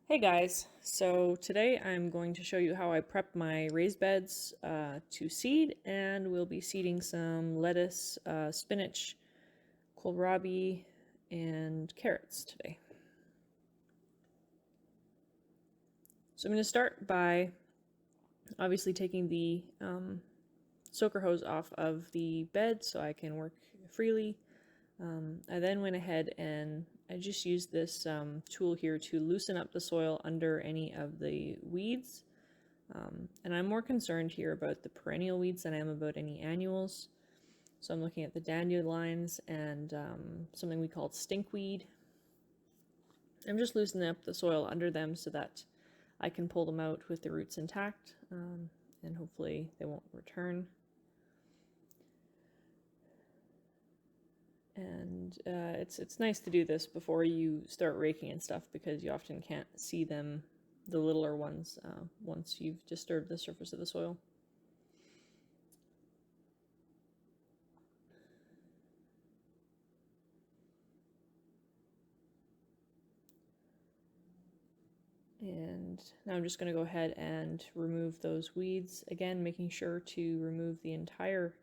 Hey guys, so today I'm going to show you how I prep my raised beds to seed, and we'll be seeding some lettuce, spinach, kohlrabi, and carrots today. So I'm going to start by obviously taking the soaker hose off of the bed so I can work freely. I then went ahead and I just used this tool here to loosen up the soil under any of the weeds. And I'm more concerned here about the perennial weeds than I am about any annuals. So I'm looking at the dandelions and something we call stinkweed. I'm just loosening up the soil under them so that I can pull them out with the roots intact, and hopefully they won't return. And it's nice to do this before you start raking and stuff, because you often can't see them, the littler ones, once you've disturbed the surface of the soil. And now I'm just going to go ahead and remove those weeds, again making sure to remove the entire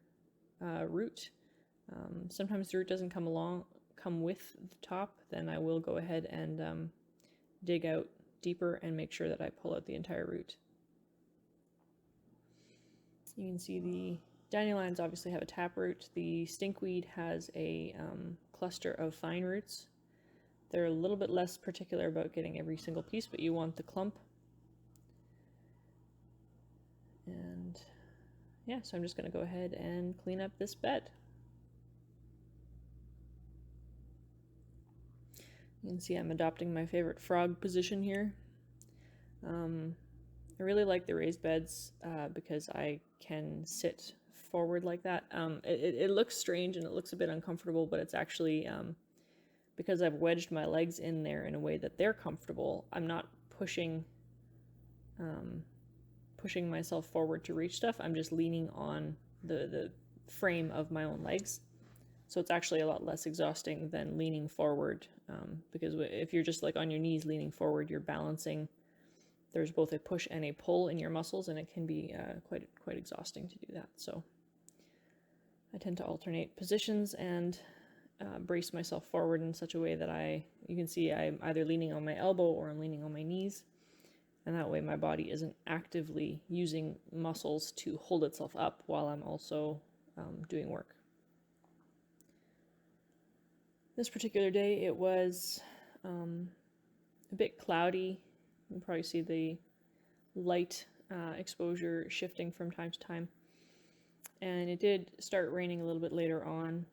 root. Sometimes the root doesn't come with the top, then I will go ahead and dig out deeper and make sure that I pull out the entire root. You can see the dandelions obviously have a taproot. The stinkweed has a cluster of fine roots. They're a little bit less particular about getting every single piece, but you want the clump. And yeah, so I'm just going to go ahead and clean up this bed. You can see I'm adopting my favorite frog position here. I really like the raised beds because I can sit forward like that. It looks strange and it looks a bit uncomfortable, but it's actually because I've wedged my legs in there in a way that they're comfortable. I'm not pushing myself forward to reach stuff. I'm just leaning on the frame of my own legs. So it's actually a lot less exhausting than leaning forward, because if you're just like on your knees leaning forward, you're balancing. There's both a push and a pull in your muscles, and it can be quite exhausting to do that. So I tend to alternate positions and brace myself forward in such a way that you can see I'm either leaning on my elbow or I'm leaning on my knees. And that way my body isn't actively using muscles to hold itself up while I'm also doing work. This particular day it was a bit cloudy. You can probably see the light exposure shifting from time to time. And it did start raining a little bit later on,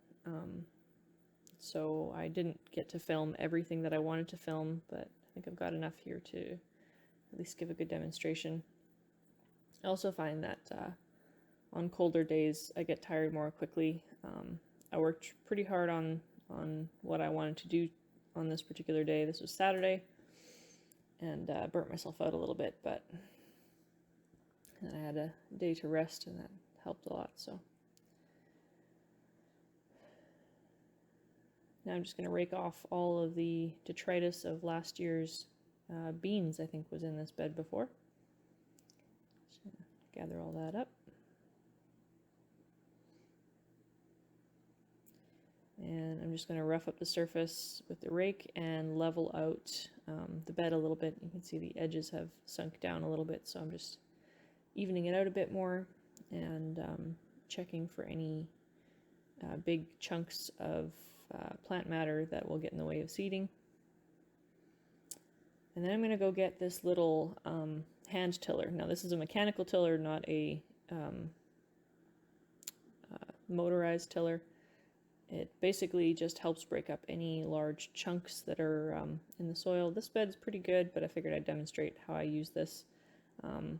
so I didn't get to film everything that I wanted to film, but I think I've got enough here to at least give a good demonstration. I also find that on colder days I get tired more quickly. I worked pretty hard on what I wanted to do on this particular day. This was Saturday, and burnt myself out a little bit, but I had a day to rest, and that helped a lot. So now I'm just going to rake off all of the detritus of last year's beans. I think was in this bed before. Just gonna gather all that up. And I'm just going to rough up the surface with the rake and level out the bed a little bit. You can see the edges have sunk down a little bit, so I'm just evening it out a bit more and checking for any big chunks of plant matter that will get in the way of seeding. And then I'm going to go get this little hand tiller. Now this is a mechanical tiller, not a motorized tiller. It basically just helps break up any large chunks that are in the soil. This bed's pretty good, but I figured I'd demonstrate how I use this. The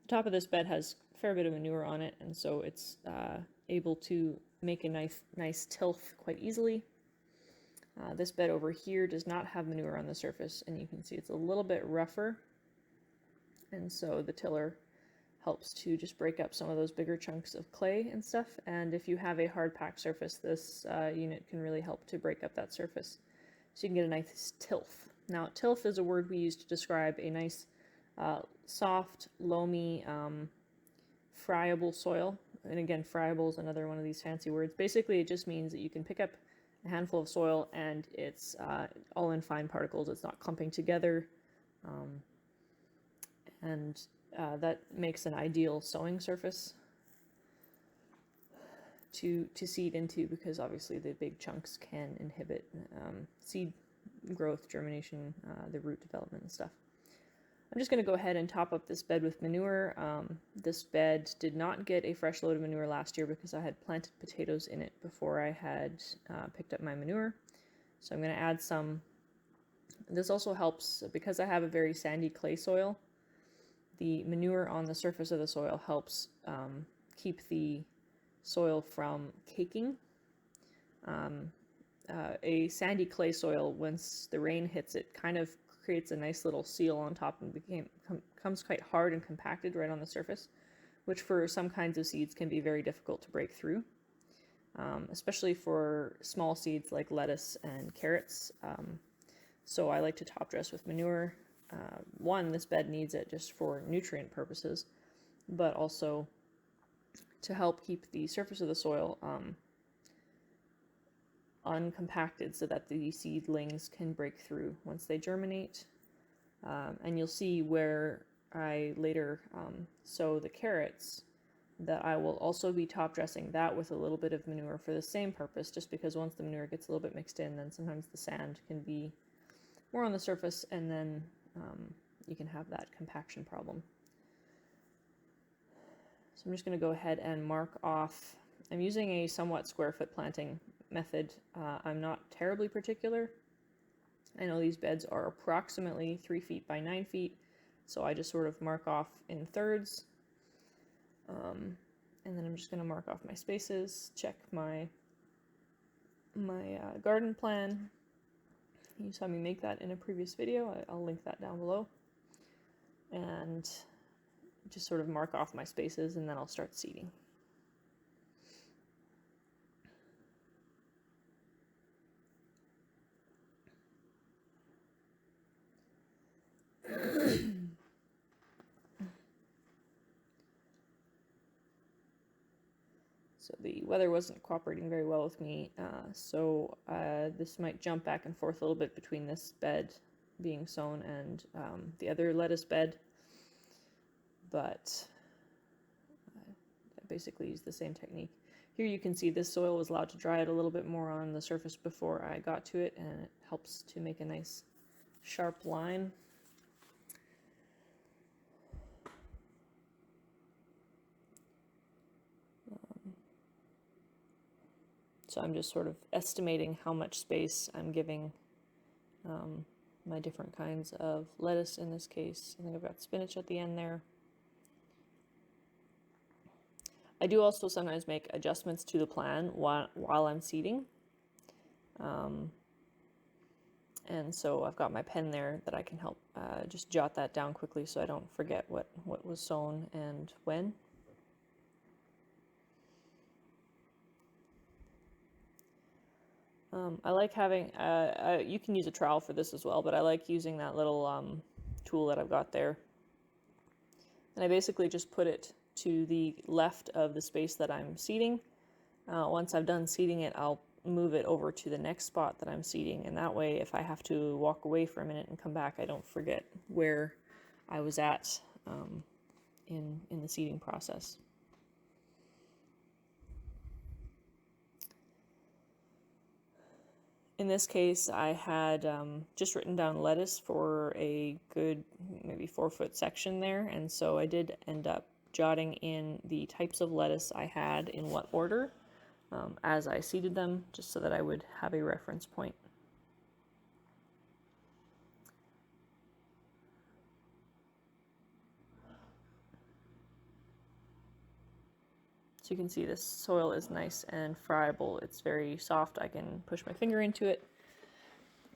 top of this bed has a fair bit of manure on it, and so it's able to make a nice tilth quite easily. This bed over here does not have manure on the surface, and you can see it's a little bit rougher, and so the tiller helps to just break up some of those bigger chunks of clay and stuff. And if you have a hard packed surface, this unit can really help to break up that surface, so you can get a nice tilth. Now, tilth is a word we use to describe a nice, soft, loamy, friable soil. And again, friable is another one of these fancy words. Basically, it just means that you can pick up a handful of soil and it's all in fine particles. It's not clumping together. And that makes an ideal sowing surface to seed into, because obviously the big chunks can inhibit seed growth, germination, the root development and stuff. I'm just going to go ahead and top up this bed with manure. This bed did not get a fresh load of manure last year because I had planted potatoes in it before I had picked up my manure. So I'm going to add some. This also helps because I have a very sandy clay soil. The manure on the surface of the soil helps keep the soil from caking. A sandy clay soil, once the rain hits it, kind of creates a nice little seal on top and becomes quite hard and compacted right on the surface, which for some kinds of seeds can be very difficult to break through, especially for small seeds like lettuce and carrots. So I like to top dress with manure. One, this bed needs it just for nutrient purposes, but also to help keep the surface of the soil uncompacted so that the seedlings can break through once they germinate. And you'll see where I later sow the carrots that I will also be top dressing that with a little bit of manure for the same purpose, just because once the manure gets a little bit mixed in, then sometimes the sand can be more on the surface, and then you can have that compaction problem. So I'm just going to go ahead and mark off. I'm using a somewhat square foot planting method. I'm not terribly particular. I know these beds are approximately 3 feet by 9 feet, so I just sort of mark off in thirds. And then I'm just going to mark off my spaces, check my garden plan. You saw me make that in a previous video. I'll link that down below. And just sort of mark off my spaces, and then I'll start seeding. So the weather wasn't cooperating very well with me, so this might jump back and forth a little bit between this bed being sown and the other lettuce bed, but I basically use the same technique. Here you can see this soil was allowed to dry out a little bit more on the surface before I got to it, and it helps to make a nice sharp line. So I'm just sort of estimating how much space I'm giving my different kinds of lettuce in this case. I think I've got spinach at the end there. I do also sometimes make adjustments to the plan while I'm seeding. And so I've got my pen there that I can help just jot that down quickly so I don't forget what was sown and when. I like having, you can use a trowel for this as well, but I like using that little tool that I've got there. And I basically just put it to the left of the space that I'm seeding. Once I've done seeding it, I'll move it over to the next spot that I'm seeding, and that way if I have to walk away for a minute and come back, I don't forget where I was at in the seeding process. In this case, I had just written down lettuce for a good maybe 4-foot section there, and so I did end up jotting in the types of lettuce I had in what order as I seeded them, just so that I would have a reference point. So you can see this soil is nice and friable. It's very soft. I can push my finger into it,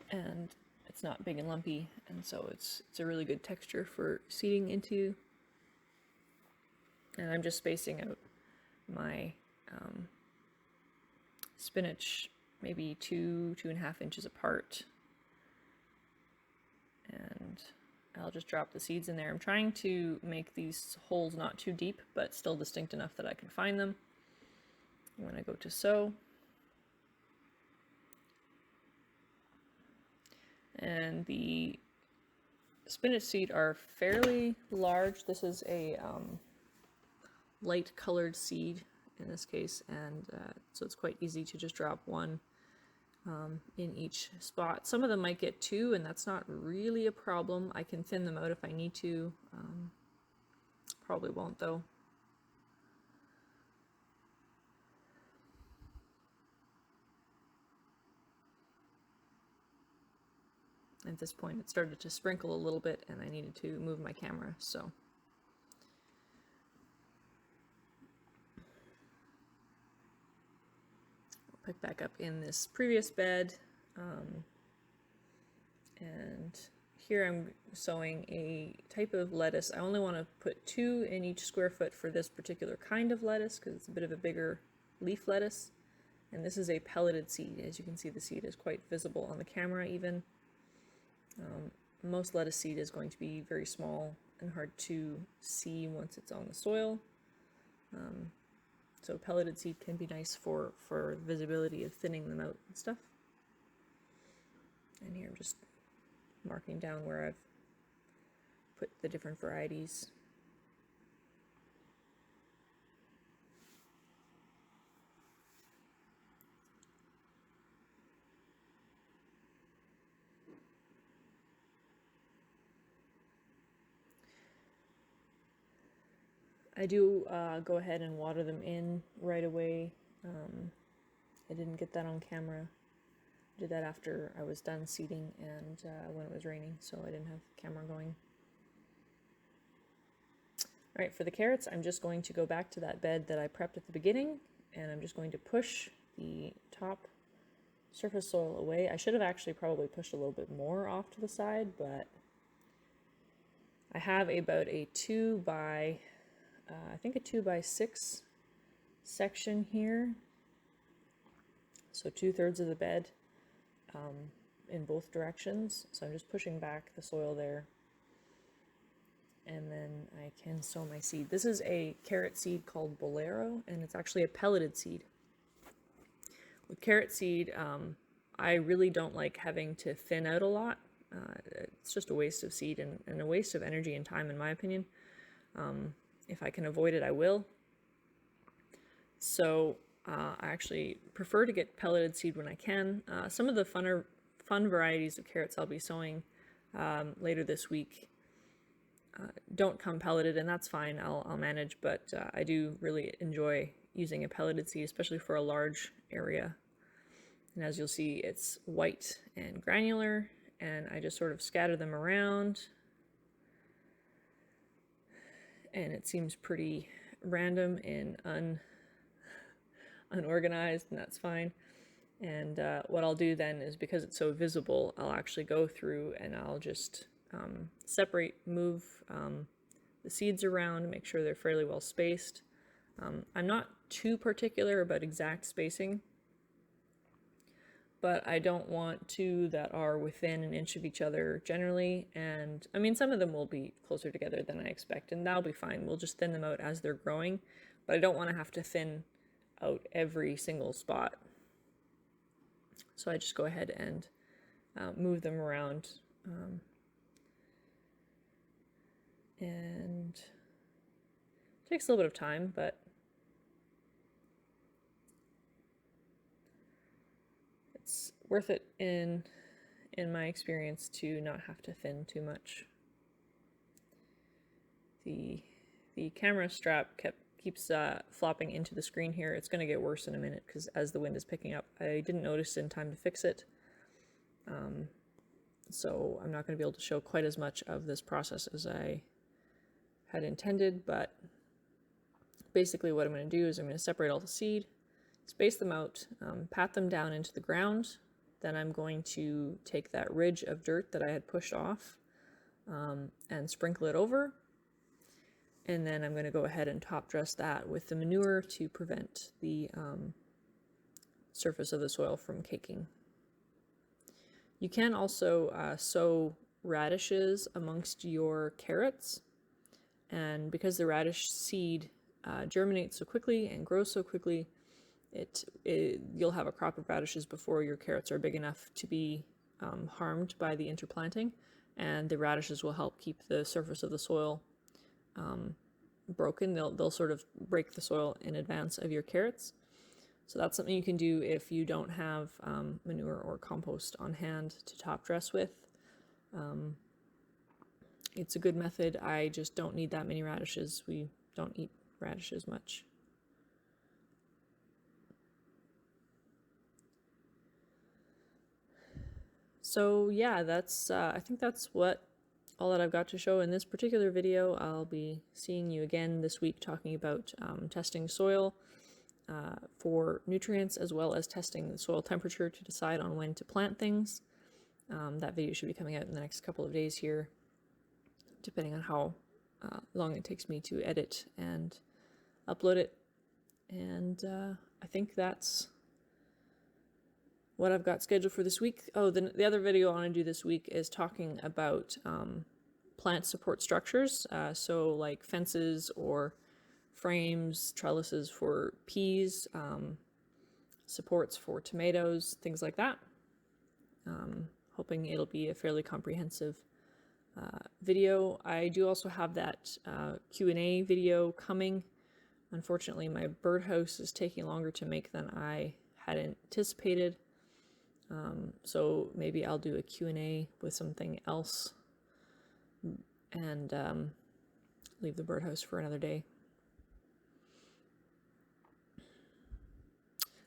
and it's not big and lumpy, and so it's a really good texture for seeding into. And I'm just spacing out my spinach maybe 2.5 inches apart. and I'll just drop the seeds in there. I'm trying to make these holes not too deep, but still distinct enough that I can find them when I go to sow. And the spinach seed are fairly large. This is a light colored seed in this case, and so it's quite easy to just drop one in each spot. Some of them might get two, and that's not really a problem. I can thin them out if I need to. Probably won't though. At this point it started to sprinkle a little bit and I needed to move my camera, so I'll pick back up in this previous bed. And here I'm sowing a type of lettuce. I only want to put 2 in each square foot for this particular kind of lettuce because it's a bit of a bigger leaf lettuce. And this is a pelleted seed. As you can see, the seed is quite visible on the camera even. Most lettuce seed is going to be very small and hard to see once it's on the soil. So pelleted seed can be nice for visibility of thinning them out and stuff. And here I'm just marking down where I've put the different varieties. I do go ahead and water them in right away. I didn't get that on camera. I did that after I was done seeding and when it was raining, so I didn't have the camera going. Alright, for the carrots, I'm just going to go back to that bed that I prepped at the beginning, and I'm just going to push the top surface soil away. I should have actually probably pushed a little bit more off to the side, but I have about a 2 by I think a 2 by 6 section here, so 2/3 of the bed in both directions. So I'm just pushing back the soil there, and then I can sow my seed. This is a carrot seed called Bolero, and it's actually a pelleted seed. With carrot seed, I really don't like having to thin out a lot. It's just a waste of seed and a waste of energy and time, in my opinion. If I can avoid it, I will. So I actually prefer to get pelleted seed when I can. Some of the fun varieties of carrots I'll be sowing later this week don't come pelleted, and that's fine. I'll manage, but I do really enjoy using a pelleted seed, especially for a large area. And as you'll see, it's white and granular, and I just sort of scatter them around. And it seems pretty random and unorganized, and that's fine. And what I'll do then is, because it's so visible, I'll actually go through and I'll just move the seeds around, make sure they're fairly well spaced. I'm not too particular about exact spacing, but I don't want 2 that are within an inch of each other generally. And I mean, some of them will be closer together than I expect, and that'll be fine. We'll just thin them out as they're growing, but I don't want to have to thin out every single spot. So I just go ahead and move them around. And it takes a little bit of time, but it's worth it in my experience to not have to thin too much. The camera strap keeps flopping into the screen here. It's going to get worse in a minute because as the wind is picking up, I didn't notice in time to fix it. So I'm not going to be able to show quite as much of this process as I had intended, but basically what I'm going to do is I'm going to separate all the seed, space them out, pat them down into the ground. Then I'm going to take that ridge of dirt that I had pushed off and sprinkle it over. And then I'm going to go ahead and top dress that with the manure to prevent the surface of the soil from caking. You can also sow radishes amongst your carrots. And because the radish seed germinates so quickly and grows so quickly, you'll have a crop of radishes before your carrots are big enough to be harmed by the interplanting, and the radishes will help keep the surface of the soil broken. They'll sort of break the soil in advance of your carrots. So that's something you can do if you don't have manure or compost on hand to top dress with. It's a good method. I just don't need that many radishes. We don't eat radishes much. So yeah, that's I think that's all that I've got to show in this particular video. I'll be seeing you again this week talking about testing soil for nutrients, as well as testing the soil temperature to decide on when to plant things. That video should be coming out in the next couple of days here, depending on how long it takes me to edit and upload it. And I think that's what I've got scheduled for this week. Oh, the other video I want to do this week is talking about plant support structures, so like fences or frames, trellises for peas, supports for tomatoes, things like that. Hoping it'll be a fairly comprehensive video. I do also have that Q&A video coming. Unfortunately, my birdhouse is taking longer to make than I had anticipated. So maybe I'll do a Q&A with something else and leave the birdhouse for another day.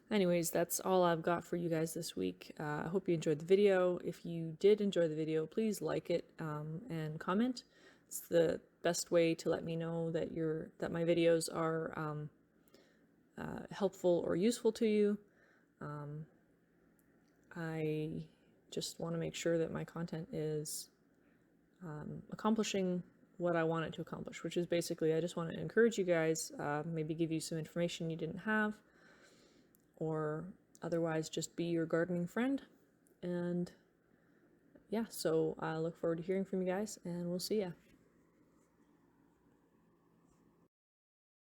Anyways, that's all I've got for you guys this week. I hope you enjoyed the video. If you did enjoy the video, please like it and comment. It's the best way to let me know that my videos are helpful or useful to you. I just want to make sure that my content is accomplishing what I want it to accomplish, which is basically I just want to encourage you guys, maybe give you some information you didn't have, or otherwise just be your gardening friend. And yeah, so I look forward to hearing from you guys, and we'll see ya.